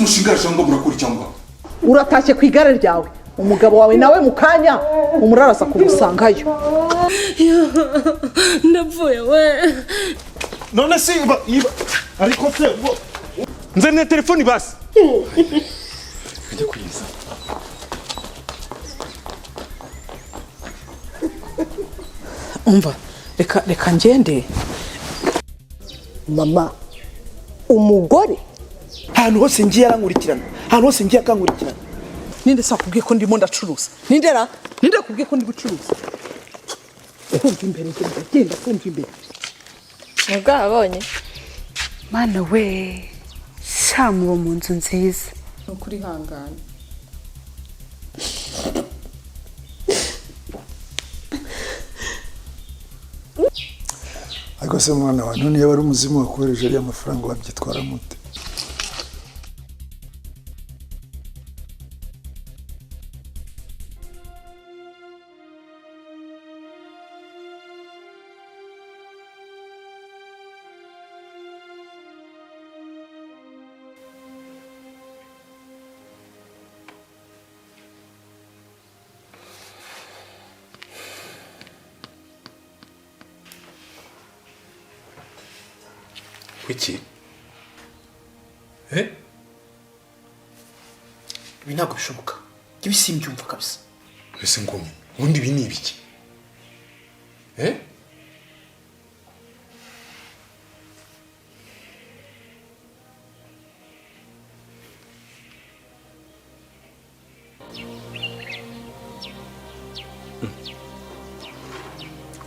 umushinga cyangwa murakora cyangwa uratashye ku igare ryawe umugabo wawe nawe mukanya umurarasa kumusangayo ndapfuye we none si iba ariko se nzane telefoni basi ajya kuyiza umva reka ngende mama umugore ahantu hose ngiye arankurikirana ahantu hose ngiye akankurikirana ninde sakubwiye ko ndimo ndacuruza ninde kubwiye ko ndi gucuruza kumva imbere genda kumva imbere mugabonye mana we shamuwo mu nzu nziza ukuri hangana ariko se mwana wa none yaba ari umuzimu wakohereje ariya mafaranga wabyitwara mute Kuki? Ibi ntabwo bishoboka. Ibi simbyumva kabisa. Ese ngomye. Ubundi ibi ni ibiki?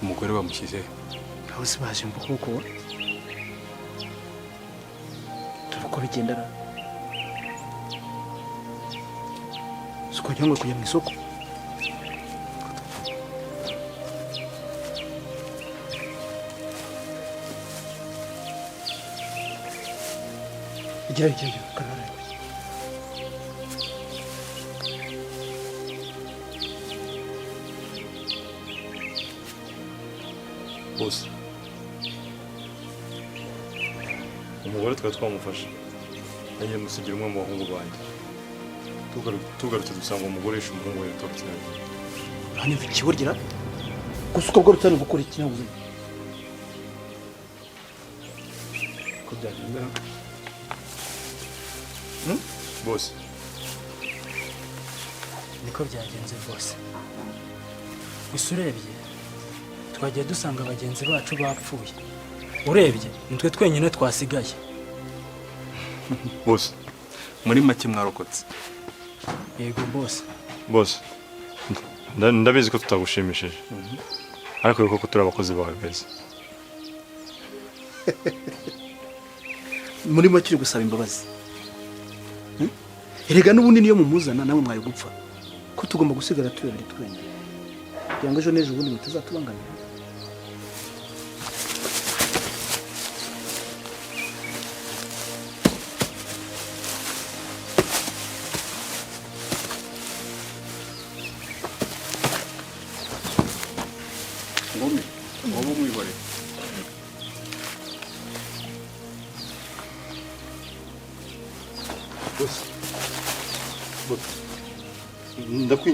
Umugore bamushyize aho se baje mvuga uko uko bigendana suko cyangwa kujya mu isoko igira kanara bose umugore twari twamufashe agiye musigira umwe mu bahungu banjye tugarutse dusanga umugore yishe umuhungu we yatorotse nawe hanyuma ikiburgira gusa uko bwo rutari gukora ikinyabuzima ko byagenda bose niko byagenze rwose gusa urebye twagiye dusanga bagenzi bacu bapfuye urebye nitwe twenyine twasigaye bose muri make mwarokotse yego bose ndabizi ko tutagushimishije ariko yuko ko turi abakozi bawe beza muri make uri gusaba imbabazi erega n'ubundi niyo mumuzana nawe mwaye gupfa ko tugomba gusigara tureba ari twenyine kugira ngo ejo n'ejo ubundi mutazatubangamira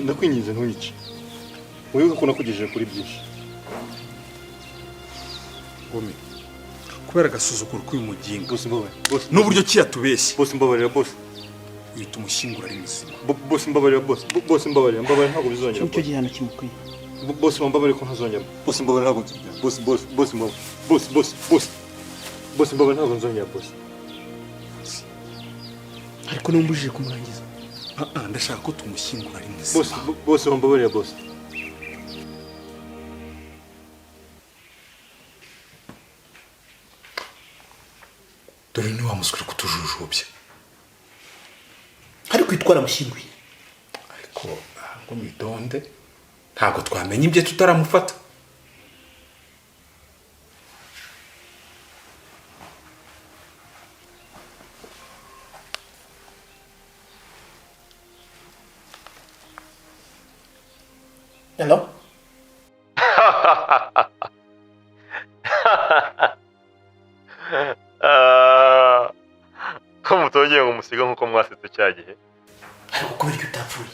ndakwinginze ntunyice wibuke ko nakugejeje kuri byinshi Gome kubera agasuzuguro k'uyu mugingo bose mbabarira n'uburyo kiyatubeshye bose mbabarira bose uhita umushyingura ari muzima bose mbabarira bose mbabarira ntabwo bizongera icyo gihano kimukwiye bose mbabarira ko ntazongera bose mbabarira ntabwo bose mbabarira ntabwo nzongera bose ariko numbujije kumurangiza ndashaka ko tumushyingura ari muzima bose mbabarira bose dore ni wa musore kutujujubya ariko itwara mushyinguye ariko ngo midonde ntabwo twamenya ibyo tutaramufata hello ko mutongeye ngo musiga nkuko mwasetse cya gihe. ariko kubera icyo utapfuye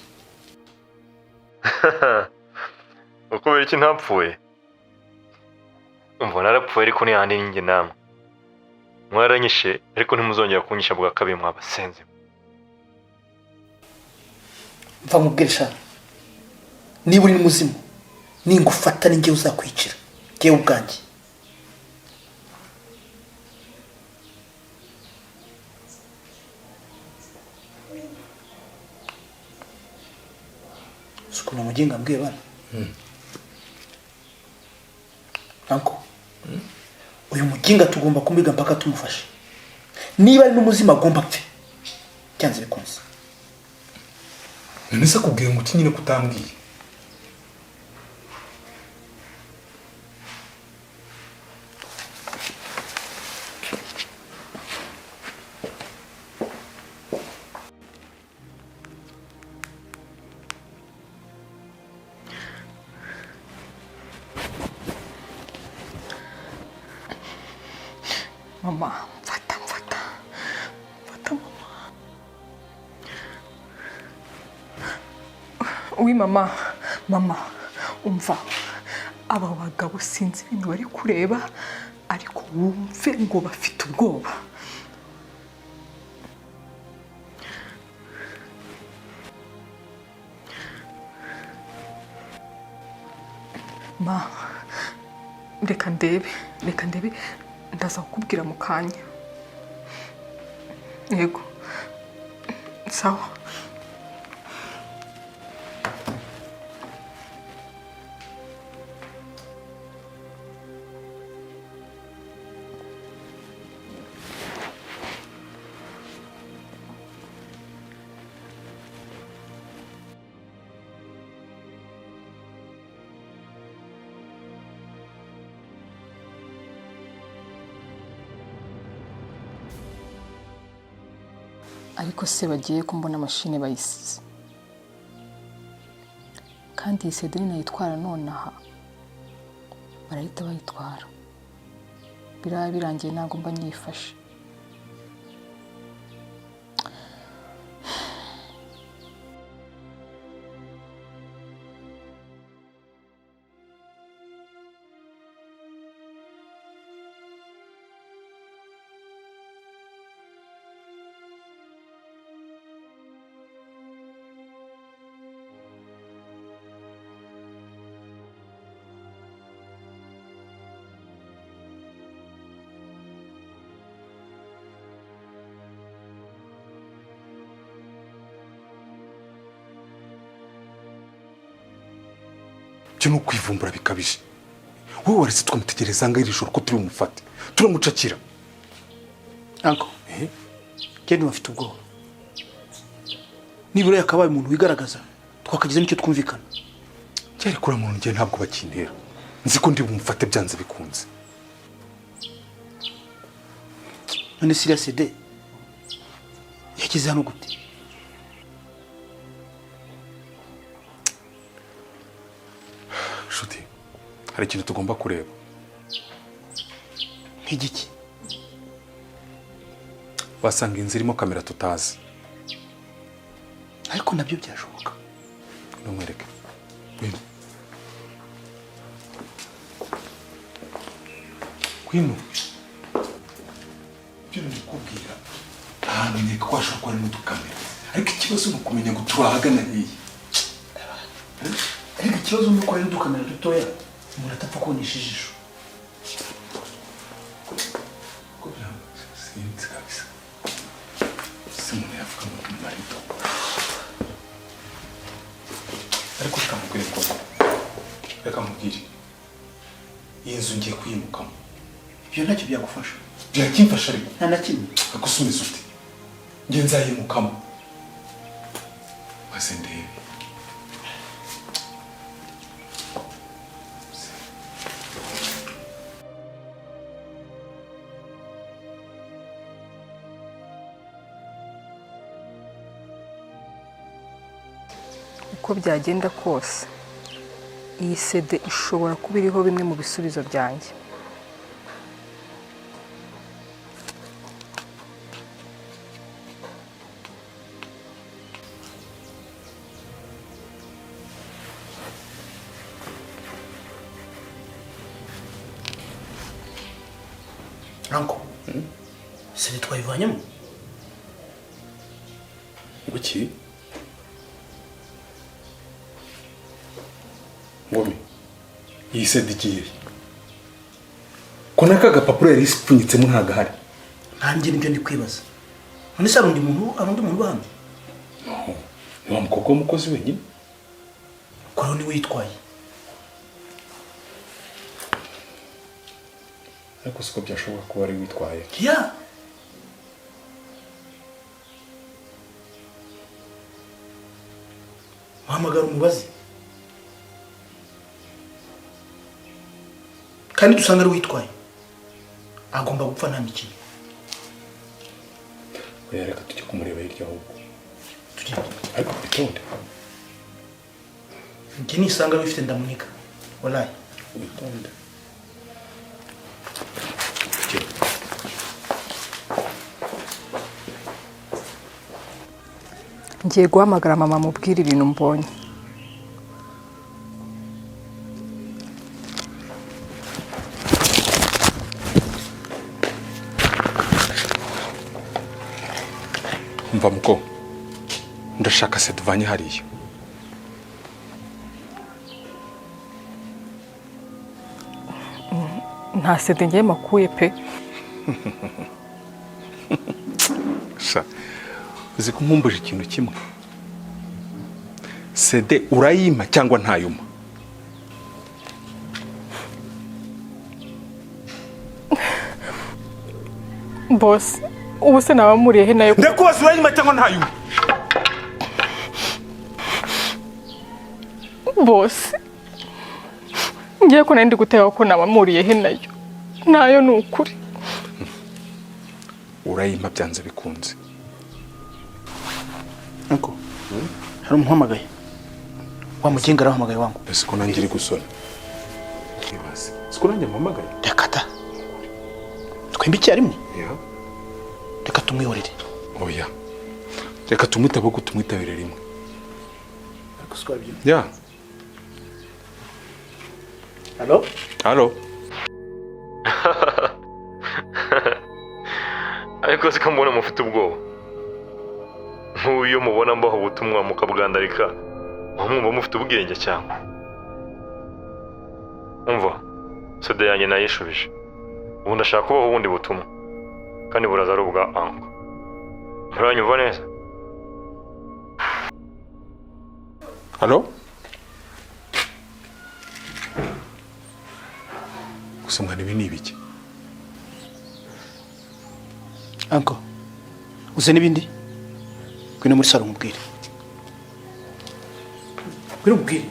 Ukubera iki ntapfuye? Umva narapfuye ariko ni handi ninjye namwe. Mwaranyishe ariko ntimuzongera kunyisha bwa kabiri mwabasenze. mva mubwire sha niba uri muzima ningufata ninjye uzakwicira jewe ubwanjye. Sukuna mugenga mbwiye bana. Nanko. Uyu muginga tugomba kumbiga mpaka tumufashe. Niba ari n'umuzima agomba apfe. Cyanze bikunze. Nese kubwiye ngo kinyine kutambwiye. Mama, mfata mama. Oui mama, umva. Aba bagabo sinzi ibintu bari kureba ariko wumve ngo bafite ubwoba. Ma, reka ndebe. Ndaza kukubwira mu kanya. Yego. Sawa. Ariko se bagiye kumbona mashine bayisize. Kandi iyi CD nayitwara nonaha. Barahita bayitwara. Biraba birangiye ntago mba nyifashe. Cyo no kwivumbura bikabije. Wowe waretse twamutegereza ngo iri joro ko turi umufate. Turamucakira. Anko. Kende bafite ubwoba. Nibura yakabaye umuntu wigaragaza twakagize nicyo twumvikana. Cyari kura muntu ngiye ntabwo bakintera. Nzi ko ndi bumufate byanze bikunze. None siriya CD yakize hano gute? Shuti, hari ikintu tugomba kureba. Nk'igiki? Wasanga inzira irimo kamera tutazi. Ariko nabyo byashoboka. Numwereke. Wino. Wino. Byo ndikubwira. Ahantu nyeka kwashobora kuba harimo udukamera. Ariko ikibazo ni ukumenya ngo turahagana hehe. Ariko ikibazo ni uko hari udukamera dutoya umuntu atapfa kubonesha ijisho. Sinzi kabisa. Simone yavuga ngo ni marido. Ariko tukamubwire ko reka mubwire. Iyi nzu ngiye kuyimukamo. Ibyo ntacyo byagufasha. Byakimfasha ariko. Nta na kimwe. Agusumiza ufite. Ngiye nzayimukamo. Maze ndebe. Uko byagenda kose iyi CD ishobora kuba iriho bimwe mu bisubizo byanjye. Anko. Se twayivanyemo. Kuki? Ngomi. Yise digiye. Kona kaga papuro yari isipfunyitsemo ntagahari. Nanjye nibyo ndi kwibaza. None se arundi muntu bano? Ni wa mukobwa w'umukozi wenyine. Ko ni witwaye. Ariko siko byashoboka ko wari witwaye. Ya. Wahamagara umubazi. Kandi dusanga ari witwaye. Agomba gupfa nta mikino. Oya reka tujye kumureba hirya ahubwo. Tujye. Ariko bitonde. Njye nisanga bifite ndamunika. Wallahi. Bitonde. Ngiye guhamagara mama mubwira ibintu mbonye. Mva muko. Ndashaka se tuvanye hariya. Nta sede ngiye makuye pe. Sha. Uzi ko nkumbuje ikintu kimwe. Sede urayima cyangwa ntayuma? Boss, ubu se nabamuriye he nayo? Ndakubaza urayima cyangwa ntayuma? Boss. Ngiye ko nandi guteba ko nabamuriye he nayo. Nayo ni ukuri. Urayima byanze bikunze. Anko. Hari umuhamagaye. Wa mugenga arahamagaye wangu. Ese ko nanjye iri gusona. Kibaze. Siko nanjye mpamagaye. Reka ta. Twembi icyarimwe. Ya. Reka tumwihorere. Oya. Reka tumwitabo ko tumwitabire rimwe. Ariko swabyo. Ya. Hello? Hello. ariko se kambona mufite ubwoba. Nk'uyu mubona mbaho ubutumwa mukabwandarika. Mwumva mufite ubwenge cyangwa? Umva. Sede yanjye nayishubije. Ubu ndashaka kubaho ubundi butumwa. Kandi buraza ari ubwa anko. Muranyumva neza? Hello? Gusa mwana ibi ni ibiki? Anko. Uze n'ibindi? Kwino muri salo mubwire. Kwino mubwire.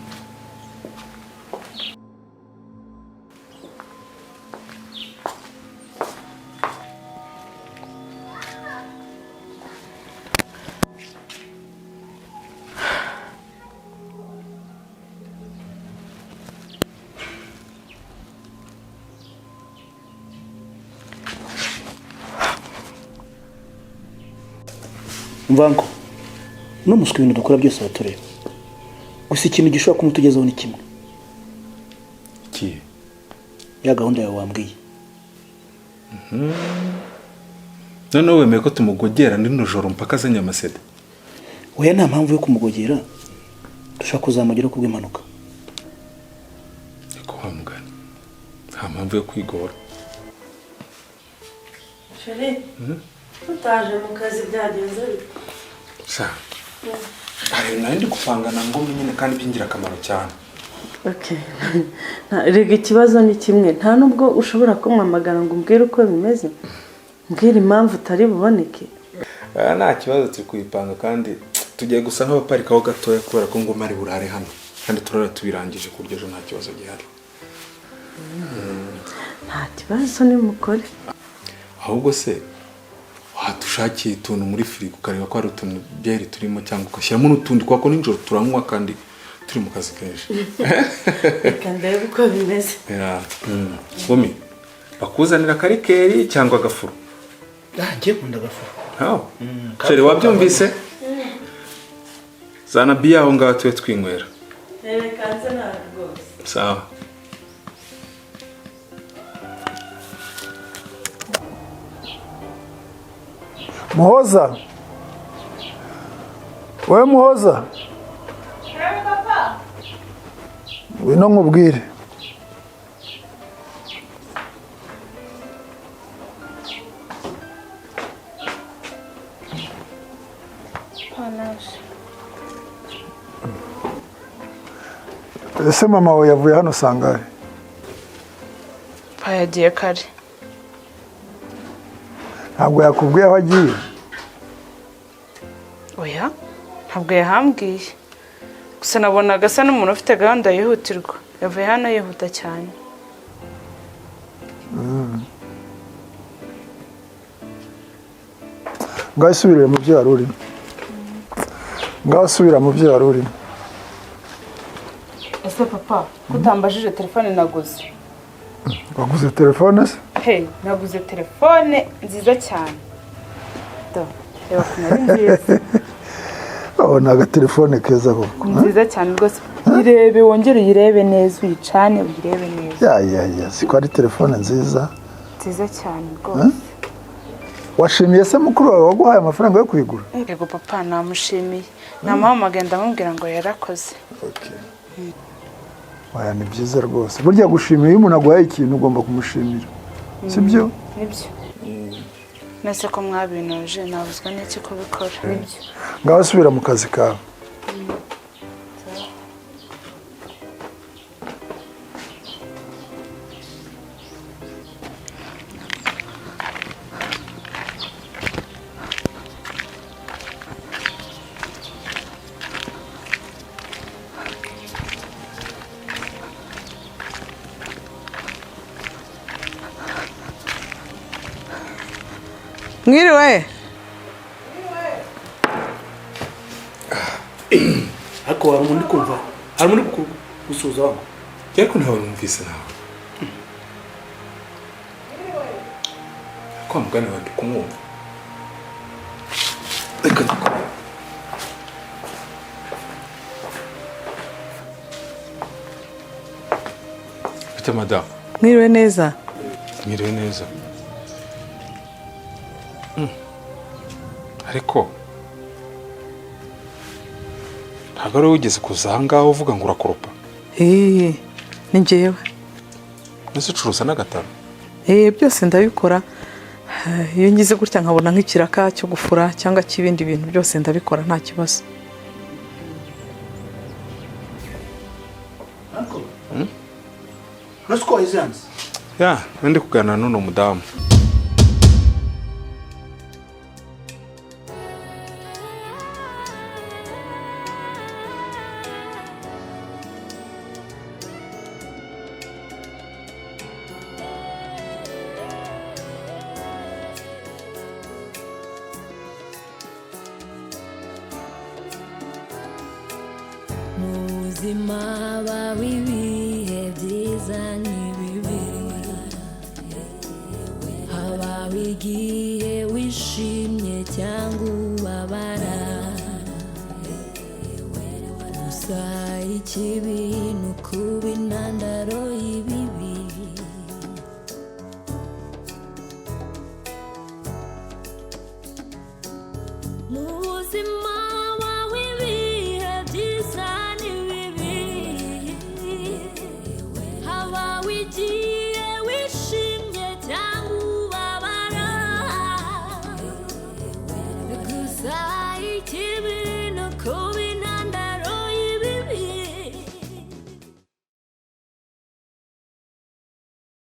Mvango. No muswe ibintu dukora byose batureba. Gusa ikintu gishobora kumutugezaho ni kimwe. Kiye? Ya gahunda yawe wambwiye. None wemeye ko tumugogera nino joro mpaka azanye amasede? Oya nta mpamvu yo kumugogera. Dushaka kuzamugira kubw'impanuka. Eko wamugana. Nta mpamvu yo kwigora. Sheri. Utaje mu kazi byagenze bite? Sha. Ari nandi gupangana ngo nyine kandi byingira akamaro cyane. Okay. Rega ikibazo ni kimwe. Nta nubwo ushobora kumwamagana ngo umbwire uko bimeze. Mbwira impamvu utari buboneke. Nta kibazo turi kuyipanga kandi tugiye gusa nk'abaparikaho gatoya kubera ko ngoma ari burare hano. Kandi turara tubirangije ku buryo nta kibazo gihari. Nta kibazo ni mukore. Ahubwo se watushakiye ituntu muri firigo ukareba ko hari utuntu byeri turimo cyangwa ugashyiramo n'utundi kuko nijoro turanywa kandi turi mu kazi kenshi. Reka ndebe uko bimeze. Gomi bakuzanira karikeri cyangwa agafuru? Ngiye kunda agafuru. Hawo. Sheri wabyumvise? Zana biya aho ngaho tuwe twinywera. Reka nze nawe rwose. Sawa. Muhoza. Wewe Muhoza. Wino nkubwire. Ese mama we yavuye hano sangahe? Yagiye kare. Ntabwo yakubwiye aho agiye? Oya, ntabwo yahambwiye. Gusa nabonaga asa n'umuntu ufite gahunda yihutirwa. Yavuye hano yihuta cyane. Ngaho subira mu byo wari urimo. Ngaho subira mu byo wari urimo. Ese papa, kutambajije telefone naguze. Waguze telefone se? Hey, naguze telefone nziza cyane. Reba kunari nziza. Ni agatelefone keza koko. Nziza cyane rwose. Irebe wongere uyirebe neza, uyicane uyirebe neza. Ya, siko ari telefone nziza. Nziza cyane rwose. Washimiye se mukuru wawe waguhaye amafaranga yo kuyigura? Yego papa, namushimiye. Namuhamagaye ndamubwira ngo yarakoze. Okay. Waya ni byiza rwose. Burya gushimira iyo umuntu aguhaye ikintu ugomba kumushimira. Sibyo? Nibyo. Nese ko mwabinoje nabuzwa n'iki kubikora. Nibyo. Ngaho subira mu kazi kawe. Mwiriwe. Ariko hari umuntu kumva. Hari umuntu gusuza wangu. Yako ntawe numvise nawe. Kwa mugani wandi kumwumva. Reka dukore. Bite madame. Mwiriwe neza. Mwiriwe neza. Ariko ntabwo ari wigeze kuza aha ngaho uvuga ngo urakoropa. Ni njyewe. Ese ucuruza n'agataro? Byose ndabikora. Iyo ngize gutya nkabona nk'ikiraka cyo gufura cyangwa cy'ibindi bintu byose ndabikora nta kibazo. Uncle. Nasuko izanze. Ya, ndi kuganira n'uno mudamu. Muzima bawibihe byiza n'ibibi haba igihe wishimye cyangwa ubabara gusa ikibi ni ukuba intandaro y'ibibi muzima wishimye cyangwa ubabara gusa